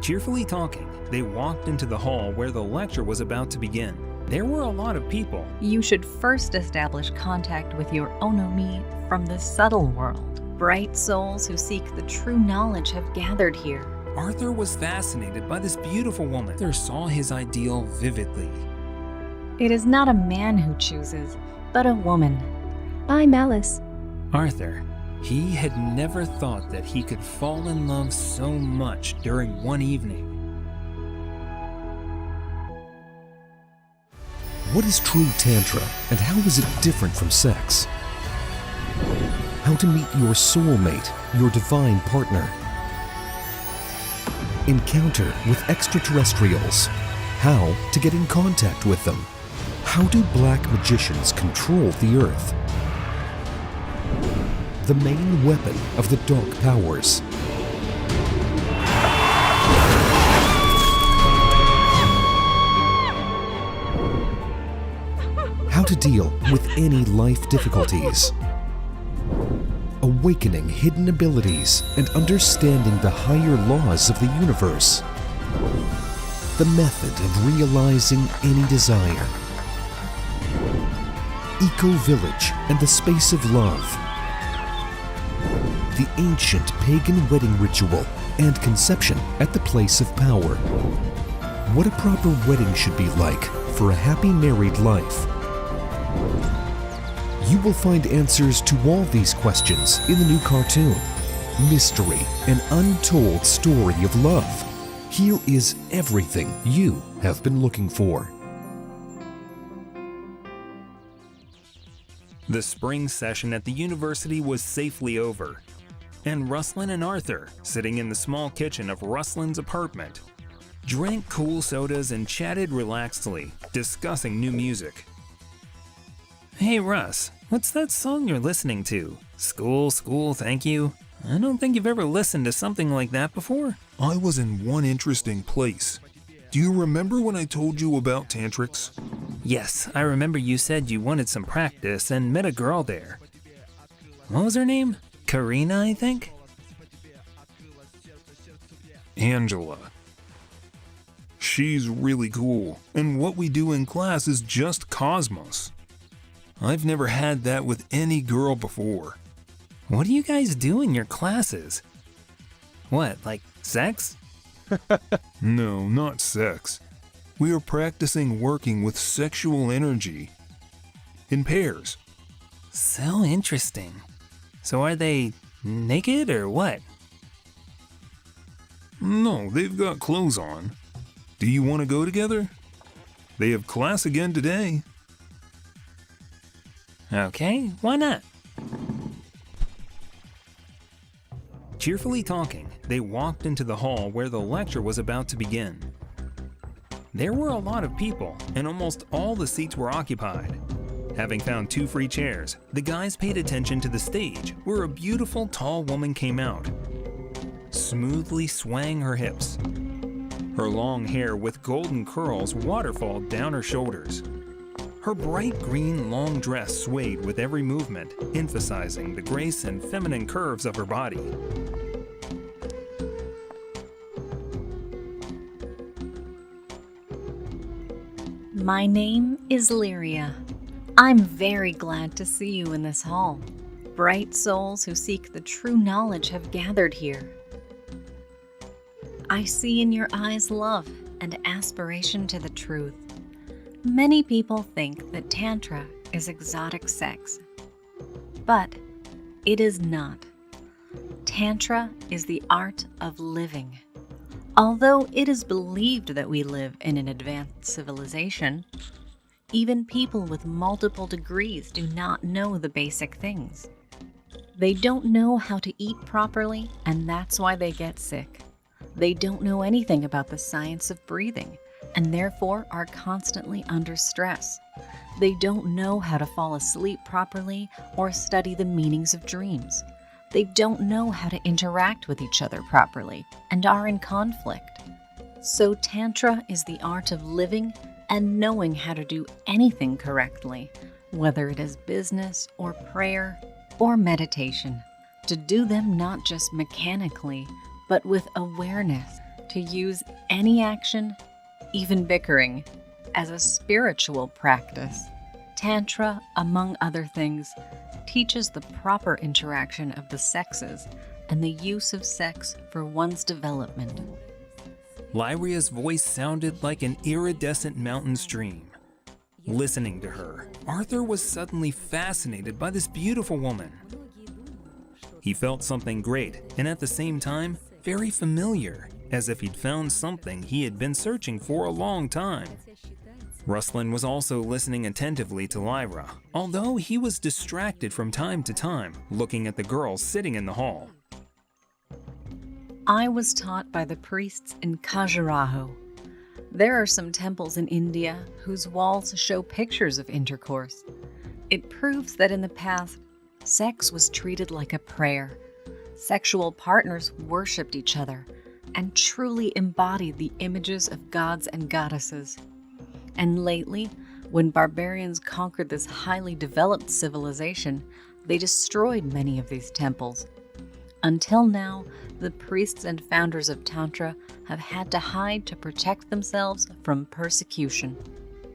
Cheerfully talking, they walked into the hall where the lecture was about to begin. There were a lot of people. You should first establish contact with your Onome from the subtle world. Bright souls who seek the true knowledge have gathered here. Arthur was fascinated by this beautiful woman. Arthur saw his ideal vividly. It is not a man who chooses, but a woman. I'm Alice. Arthur, he had never thought that he could fall in love so much during one evening. What is true Tantra, and how is it different from sex? How to meet your soulmate, your divine partner. Encounter with extraterrestrials. How to get in contact with them. How do black magicians control the earth? The main weapon of the dark powers. How to deal with any life difficulties. Awakening hidden abilities and understanding the higher laws of the universe. The method of realizing any desire. Eco-village and the space of love. The ancient pagan wedding ritual and conception at the place of power. What a proper wedding should be like for a happy married life. You will find answers to all these questions in the new cartoon, Mystery, an untold story of love. Here is everything you have been looking for. The spring session at the university was safely over, and Ruslan and Arthur, sitting in the small kitchen of Ruslan's apartment, drank cool sodas and chatted relaxedly, discussing new music. Hey Russ, what's that song you're listening to? School, school, thank you? I don't think you've ever listened to something like that before. I was in one interesting place. Do you remember when I told you about tantrics? Yes, I remember you said you wanted some practice and met a girl there. What was her name? Karina, I think? Angela. She's really cool, and what we do in class is just cosmos. I've never had that with any girl before. What do you guys do in your classes? What, like sex? No, not sex. We are practicing working with sexual energy. In pairs. So interesting. So are they naked or what? No, they've got clothes on. Do you want to go together? They have class again today. Okay, why not? Cheerfully talking, they walked into the hall where the lecture was about to begin. There were a lot of people, and almost all the seats were occupied. Having found 2 free chairs, the guys paid attention to the stage where a beautiful tall woman came out, smoothly swaying her hips. Her long hair with golden curls waterfalled down her shoulders. Her bright green long dress swayed with every movement, emphasizing the grace and feminine curves of her body. My name is Liria. I'm very glad to see you in this hall. Bright souls who seek the true knowledge have gathered here. I see in your eyes love and aspiration to the truth. Many people think that Tantra is exotic sex, but it is not. Tantra is the art of living. Although it is believed that we live in an advanced civilization, even people with multiple degrees do not know the basic things. They don't know how to eat properly, and that's why they get sick. They don't know anything about the science of breathing, and therefore are constantly under stress. They don't know how to fall asleep properly or study the meanings of dreams. They don't know how to interact with each other properly and are in conflict. So Tantra is the art of living and knowing how to do anything correctly, whether it is business or prayer or meditation, to do them not just mechanically, but with awareness. to use any action, even bickering, as a spiritual practice. Tantra, among other things, teaches the proper interaction of the sexes and the use of sex for one's development. Liria's voice sounded like an iridescent mountain stream. Listening to her, Arthur was suddenly fascinated by this beautiful woman. He felt something great, and at the same time, very familiar, as if he'd found something he had been searching for a long time. Ruslan was also listening attentively to Lyra, although he was distracted from time to time, looking at the girls sitting in the hall. I was taught by the priests in Khajuraho. There are some temples in India whose walls show pictures of intercourse. It proves that in the past, sex was treated like a prayer. Sexual partners worshipped each other and truly embodied the images of gods and goddesses. And lately, when barbarians conquered this highly developed civilization, they destroyed many of these temples. Until now, the priests and founders of Tantra have had to hide to protect themselves from persecution.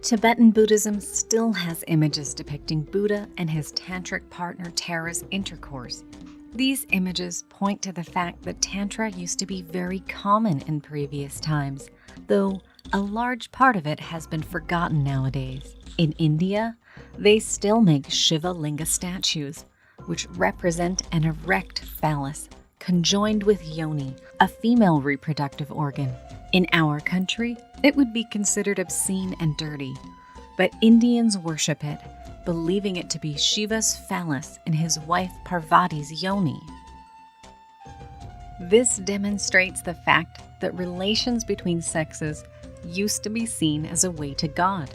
Tibetan Buddhism still has images depicting Buddha and his tantric partner Tara's intercourse. These images point to the fact that Tantra used to be very common in previous times, though a large part of it has been forgotten nowadays. In India, they still make Shiva Linga statues, which represent an erect phallus conjoined with yoni, a female reproductive organ. In our country, it would be considered obscene and dirty, but Indians worship it, believing it to be Shiva's phallus and his wife Parvati's yoni. This demonstrates the fact that relations between sexes used to be seen as a way to God.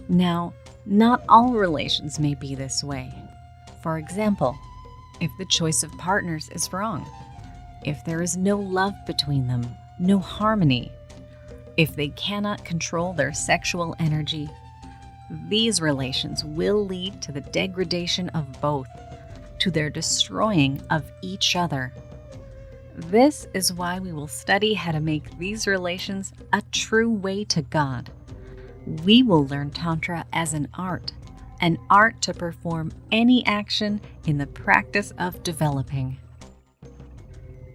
Now, not all relations may be this way. For example, if the choice of partners is wrong, if there is no love between them, no harmony, if they cannot control their sexual energy, these relations will lead to the degradation of both, to their destroying of each other. This is why we will study how to make these relations a true way to God. We will learn Tantra as an art to perform any action in the practice of developing.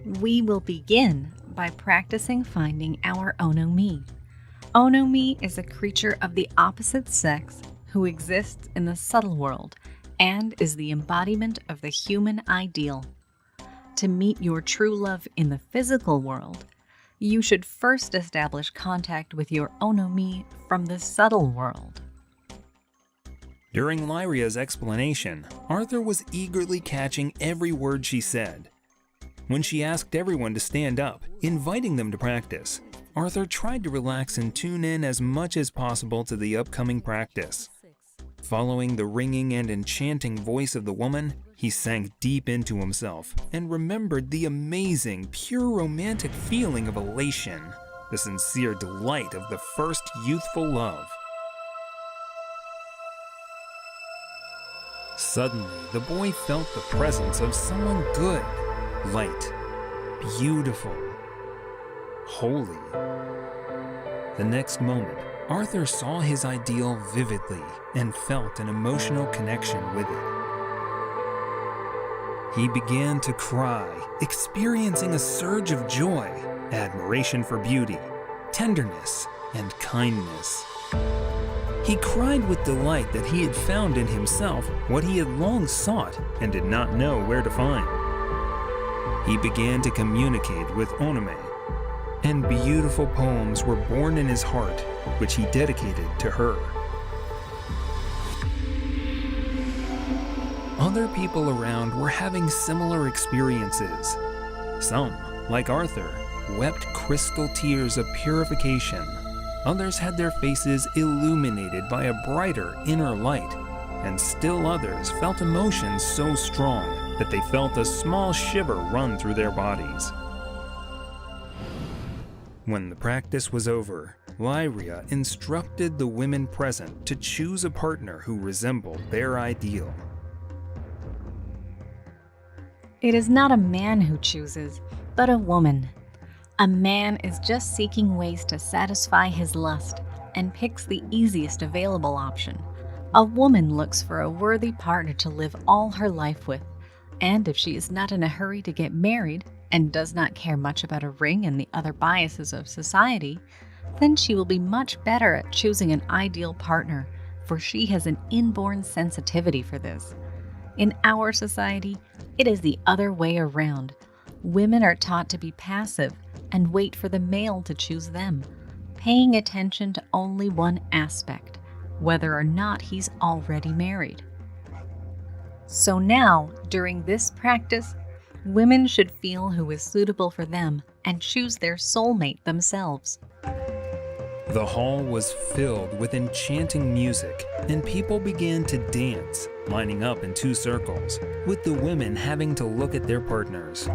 We will begin by practicing finding our Onome. Onome is a creature of the opposite sex who exists in the subtle world and is the embodiment of the human ideal. To meet your true love in the physical world, you should first establish contact with your Onome from the subtle world. During Liria's explanation, Arthur was eagerly catching every word she said. When she asked everyone to stand up, inviting them to practice, Arthur tried to relax and tune in as much as possible to the upcoming practice. Following the ringing and enchanting voice of the woman, he sank deep into himself and remembered the amazing, pure romantic feeling of elation, the sincere delight of the first youthful love. Suddenly, the boy felt the presence of someone good, light, beautiful, holy. The next moment, Arthur saw his ideal vividly and felt an emotional connection with it. He began to cry, experiencing a surge of joy, admiration for beauty, tenderness, and kindness. He cried with delight that he had found in himself what he had long sought and did not know where to find. He began to communicate with Onome, and beautiful poems were born in his heart, which he dedicated to her. Other people around were having similar experiences. Some, like Arthur, wept crystal tears of purification. Others had their faces illuminated by a brighter inner light, and still others felt emotions so strong that they felt a small shiver run through their bodies. When the practice was over, Liria instructed the women present to choose a partner who resembled their ideal. It is not a man who chooses, but a woman. A man is just seeking ways to satisfy his lust and picks the easiest available option. A woman looks for a worthy partner to live all her life with, and if she is not in a hurry to get married and does not care much about a ring and the other biases of society, then she will be much better at choosing an ideal partner, for she has an inborn sensitivity for this. In our society, it is the other way around. Women are taught to be passive and wait for the male to choose them, paying attention to only one aspect, whether or not he's already married. So now, during this practice, women should feel who is suitable for them and choose their soulmate themselves. The hall was filled with enchanting music, and people began to dance, lining up in 2 circles, with the women having to look at their partners.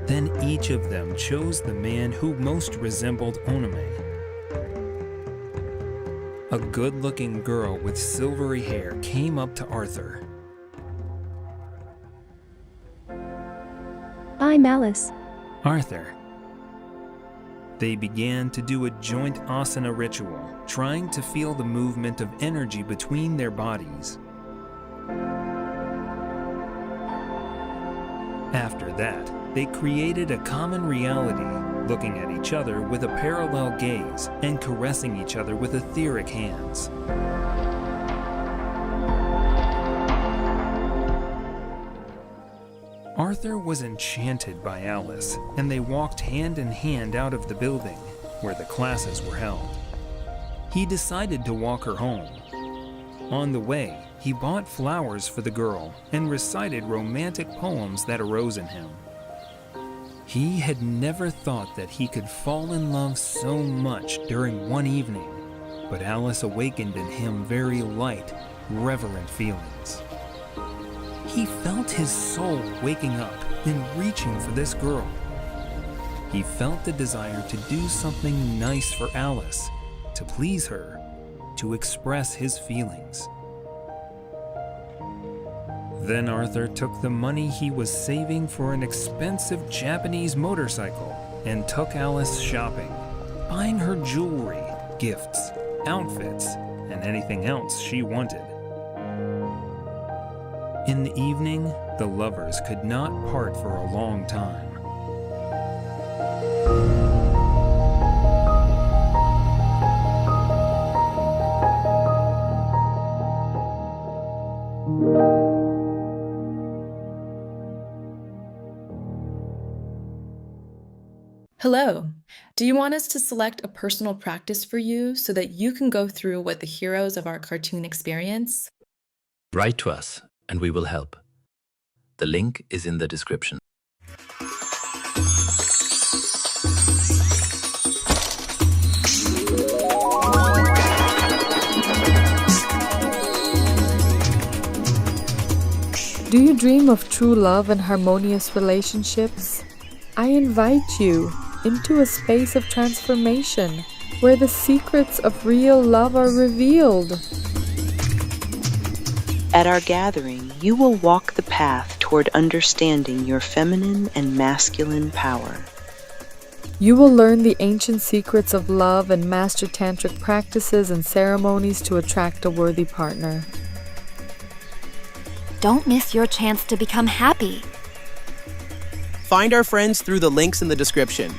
Then each of them chose the man who most resembled Onome. A good-looking girl with silvery hair came up to Arthur. Bye, Malice. Arthur. They began to do a joint asana ritual, trying to feel the movement of energy between their bodies. After that, they created a common reality, looking at each other with a parallel gaze and caressing each other with etheric hands. Arthur was enchanted by Alice, and they walked hand in hand out of the building where the classes were held. He decided to walk her home. On the way, he bought flowers for the girl and recited romantic poems that arose in him. He had never thought that he could fall in love so much during one evening, but Alice awakened in him very light, reverent feelings. He felt his soul waking up and reaching for this girl. He felt the desire to do something nice for Alice, to please her, to express his feelings. Then Arthur took the money he was saving for an expensive Japanese motorcycle and took Alice shopping, buying her jewelry, gifts, outfits, and anything else she wanted. In the evening, the lovers could not part for a long time. Hello. Do you want us to select a personal practice for you so that you can go through what the heroes of our cartoon experience? Write to us and we will help. The link is in the description. Do you dream of true love and harmonious relationships? I invite you into a space of transformation where the secrets of real love are revealed. At our gathering, you will walk the path toward understanding your feminine and masculine power. You will learn the ancient secrets of love and master tantric practices and ceremonies to attract a worthy partner. Don't miss your chance to become happy. Find our friends through the links in the description.